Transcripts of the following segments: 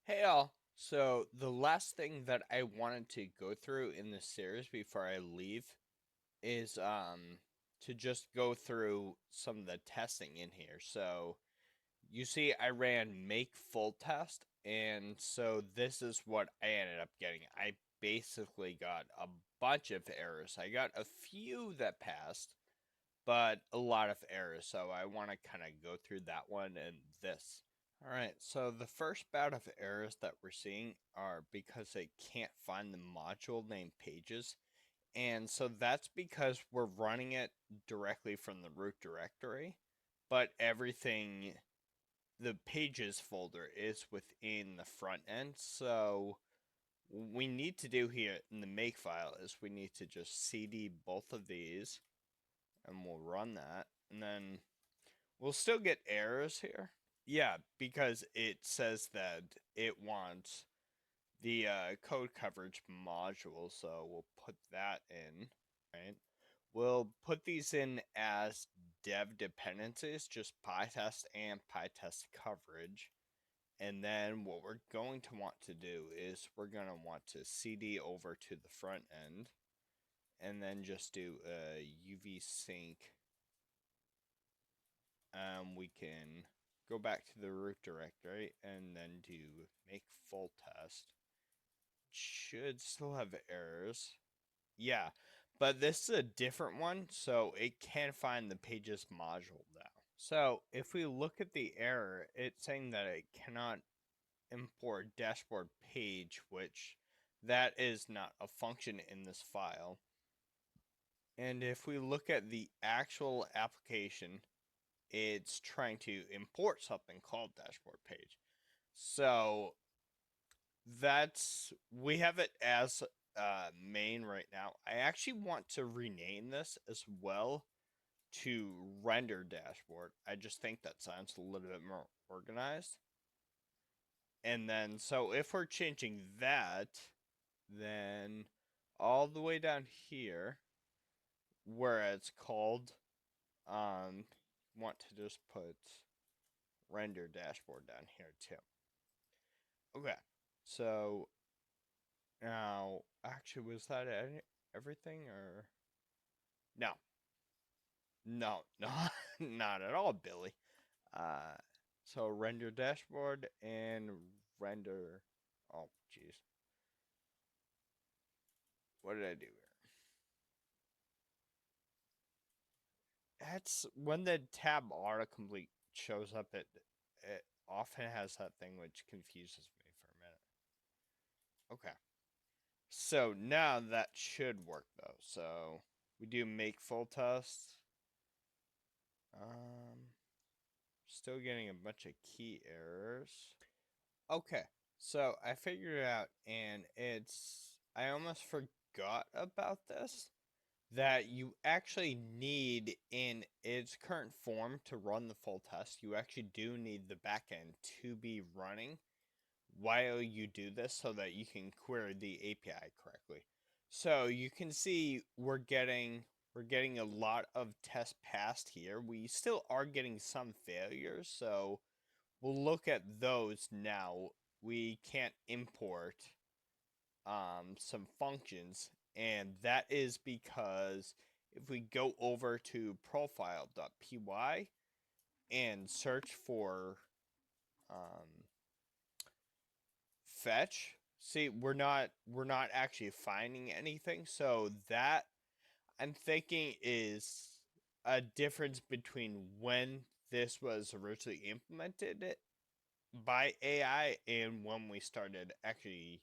Hey all. So the last thing that I wanted to go through in this series before I leave is to just go through some of the testing in here. So you see I ran make full test, and so this is what I ended up getting. I basically got a bunch of errors. I got a few that passed, but a lot of errors. So I want to kind of go through that one and this. All right, so the first bout of errors that we're seeing are because it can't find the module named pages. And so that's because we're running it directly from the root directory, but everything, the pages folder is within the front end. So what we need to do here in the make file is we need to just cd both of these and we'll run that. And then we'll still get errors here. Yeah, because it says that it wants the code coverage module, so we'll put that in, right? We'll put these in as dev dependencies, just pytest and pytest coverage. And then what we're going to want to do is we're going to want to cd over to the front end and then just do a uv sync. We can go back to the root directory and then do make full test. Should still have errors. Yeah, but this is a different one, so it can find the pages module now. So if we look at the error, it's saying that it cannot import dashboard page, which that is not a function in this file. And if we look at the actual application, it's trying to import something called dashboard page. So we have it as main right now. I actually want to rename this as well to render dashboard. I just think that sounds a little bit more organized. And then so if we're changing that, then all the way down here where it's called want to just put render dashboard down here too. Okay, so now actually was that everything or no? No, no, not at all, Billy. Uh, so render dashboard and render. Oh, jeez, what did I do here? That's when the tab autocomplete shows up. It often has that thing which confuses me for a minute. Okay. So now that should work though. So we do make full test. Still getting a bunch of key errors. Okay, so I figured it out, and I almost forgot about this. That you actually need in its current form to run the full test, you actually do need the backend to be running while you do this so that you can query the API correctly. So you can see we're getting a lot of tests passed here. We still are getting some failures, so we'll look at those now. We can't import some functions, and that is because if we go over to profile.py and search for um, fetch, see we're not actually finding anything. So that I'm thinking is a difference between when this was originally implemented by AI and when we started actually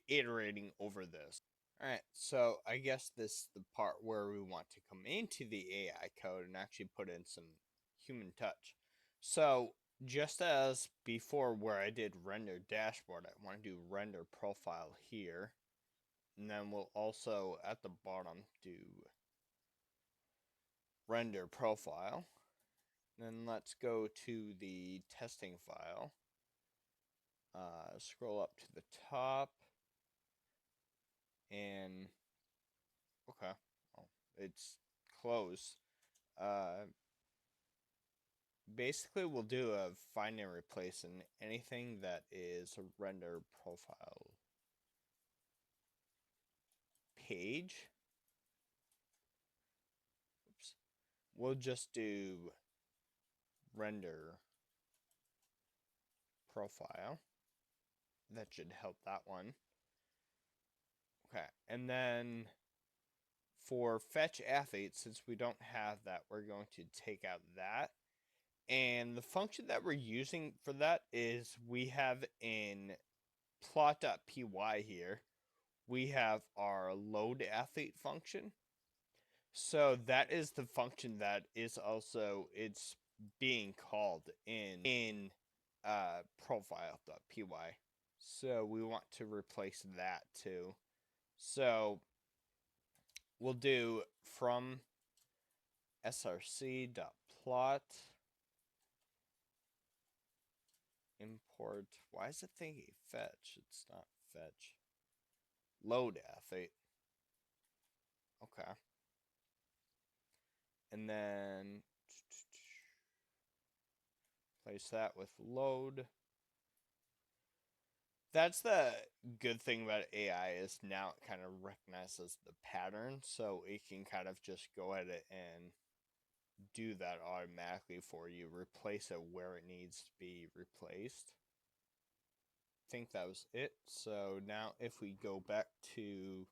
iterating over this. All right, so I guess this is the part where we want to come into the AI code and actually put in some human touch. So just as before where I did render dashboard, I want to do render profile here. And then we'll also at the bottom do render profile. Then let's go to the testing file. Scroll up to the top. And okay, well, it's close. Uh, basically we'll do a find and replace in anything that is a render profile page. Oops. We'll just do render profile. That should help that one. Okay, and then for fetch athlete, since we don't have that, we're going to take out that. And the function that we're using for that is we have in plot.py here, we have our load athlete function. So that is the function that is also, it's being called in profile.py. So we want to replace that too. So we'll do from src.plot import. Why is it thinking fetch? It's not fetch. Load athlete. Okay. And then place that with load. That's the good thing about AI is now it kind of recognizes the pattern, so it can kind of just go at it and do that automatically for you, replace it where it needs to be replaced. I think that was it. So now if we go back to,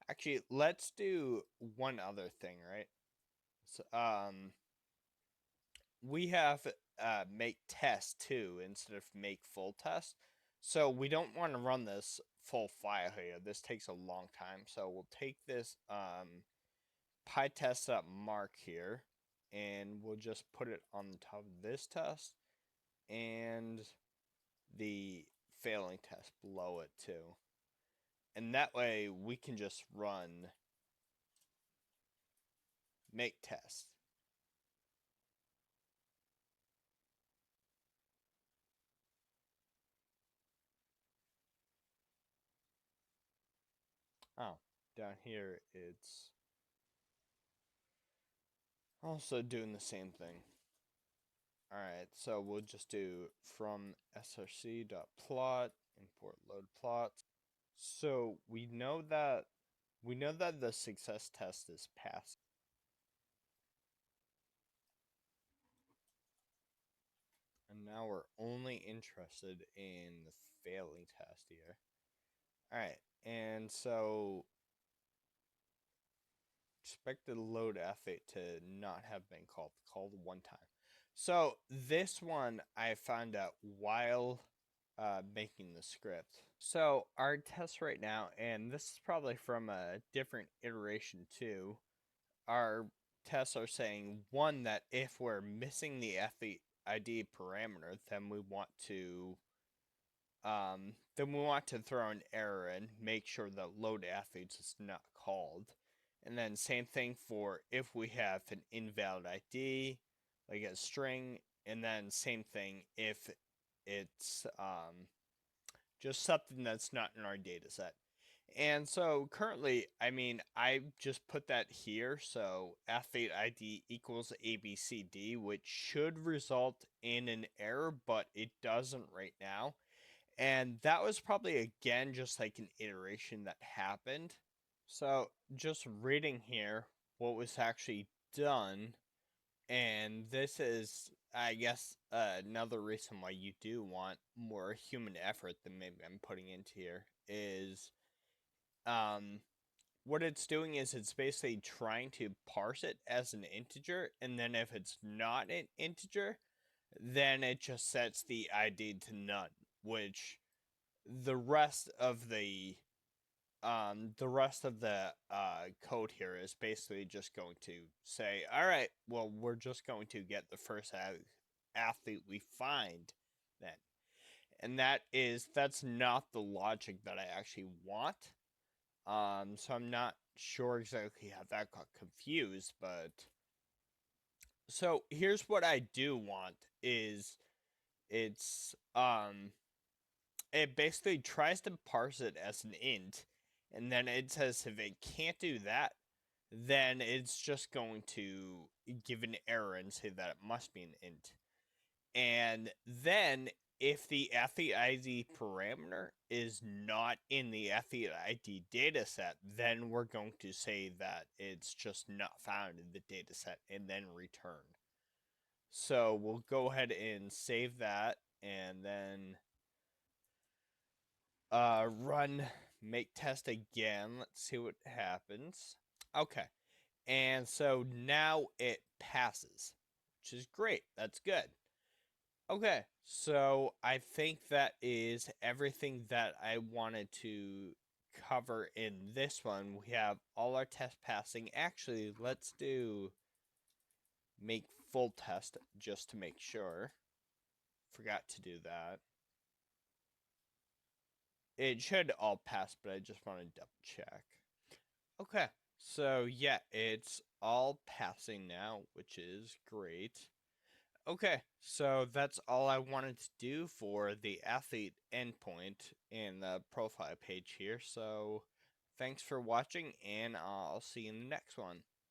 actually, let's do one other thing, right? So, we have make test too instead of make full test. So we don't want to run this full file here. This takes a long time. So we'll take this pytest.mark here and we'll just put it on the top of this test and the failing test below it too. And that way we can just run make test. Oh, down here it's also doing the same thing. Alright, so we'll just do from src.plot import load plots. So we know that the success test is passed. And now we're only interested in the failing test here. Alright, and so expected load athlete to not have been called one time. So this one I found out while making the script. So our test right now, and this is probably from a different iteration too, our tests are saying one that if we're missing the athlete ID parameter, then we want to throw an error and make sure that load athletes is not called. And then same thing for if we have an invalid ID, like a string, and then same thing if it's just something that's not in our data set. And so currently, I mean, I just put that here. So athlete ID equals ABCD, which should result in an error, but it doesn't right now. And that was probably, again, just like an iteration that happened. So just reading here what was actually done, and this is, I guess, another reason why you do want more human effort than maybe I'm putting into here, is what it's doing is it's basically trying to parse it as an integer, and then if it's not an integer, then it just sets the ID to none, which the rest of the code here is basically just going to say, all right, well, we're just going to get the first athlete we find then. And that's not the logic that I actually want. So I'm not sure exactly how that got confused, but so here's what I do want is it's it basically tries to parse it as an int, and then it says if it can't do that, then it's just going to give an error and say that it must be an int. And then if the athlete ID parameter is not in the athlete ID dataset, then we're going to say that it's just not found in the dataset and then return. So we'll go ahead and save that and then run make test again. Let's see what happens. Okay. And so now it passes, which is great. That's good. Okay, so I think that is everything that I wanted to cover in this one. We have all our tests passing. Actually, let's do make full test just to make sure. Forgot to do that. It should all pass, but I just want to double check. Okay, so yeah, it's all passing now, which is great. Okay, so that's all I wanted to do for the athlete endpoint in the profile page here. So thanks for watching, and I'll see you in the next one.